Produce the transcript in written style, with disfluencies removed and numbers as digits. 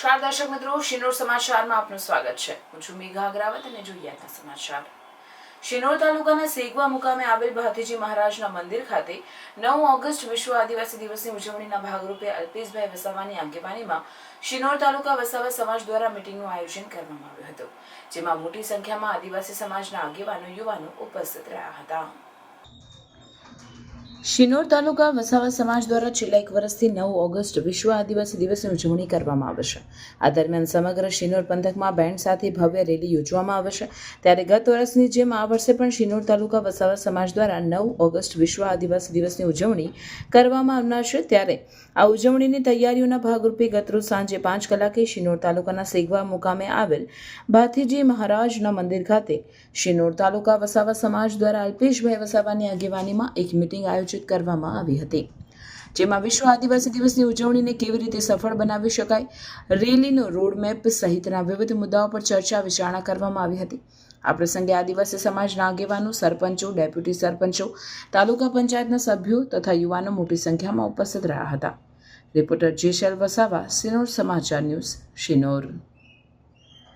નમસ્કાર દર્શક મિત્રો, શિનોર સમાચારમાં આપનું સ્વાગત છે. હું છું મેઘા અગ્રવાલ અને જોઈએ આજના સમાચાર. શિનોર તાલુકાના સેગવા મુકામે આવેલ ભાતીજી મહારાજના મંદિર ખાતે 9 ઓગસ્ટ વિશ્વ આદિવાસી દિવસની ઉજવણીના ભાગરૂપે અલ્પેશભાઈ વસાવાની આગેવાનીમાં શિનોર તાલુકા વસાવા સમાજ દ્વારા મીટિંગનું આયોજન કરવામાં આવ્યું હતું, જેમાં મોટી સંખ્યામાં આદિવાસી સમાજના આગેવાનો યુવાનો ઉપસ્થિત રહ્યા હતા. શિનોર તાલુકા વસાવા સમાજ દ્વારા છેલ્લા 1 વર્ષથી 9 ઓગસ્ટ વિશ્વ આદિવાસી દિવસની ઉજવણી કરવામાં આવે છે. આ દરમિયાન સમગ્ર શિનોર પંથકમાં બેન્ડ સાથે ભવ્ય રેલી યોજવામાં આવે છે. ત્યારે ગત વર્ષની જેમ આ વર્ષે પણ શિનોર તાલુકા વસાવા સમાજ દ્વારા 9 ઓગસ્ટ વિશ્વ આદિવાસી દિવસની ઉજવણી કરવામાં આવનાર છે. ત્યારે આ ઉજવણીની તૈયારીઓના ભાગરૂપે ગતરોજ સાંજે 5 કલાકે શિનોર તાલુકાના સેગવા મુકામે આવેલ ભાથીજી મહારાજના મંદિર ખાતે શિનોર તાલુકા વસાવા સમાજ દ્વારા અલ્પેશભાઈ વસાવાની આગેવાનીમાં એક મીટિંગ આયોજિત કરવામાં આવી હતી, જેમાં વિશ્વ આદિવાસી દિવસની ઉજવણીને કેવી રીતે સફળ બનાવી શકાય, રેલીનો રોડમેપ સહિતના વિવિધ મુદ્દાઓ પર ચર્ચા વિચારણા કરવામાં આવી હતી. આ પ્રસંગે આદિવાસી સમાજના આગેવાનો, સરપંચો, ડેપ્યુટી સરપંચો, તાલુકા પંચાયતના સભ્યો તથા યુવાનો મોટી સંખ્યામાં ઉપસ્થિત રહ્યા હતા. રિપોર્ટર જેશલ વસાવા, શિનોર સમાચાર ન્યૂઝ, શિનોર.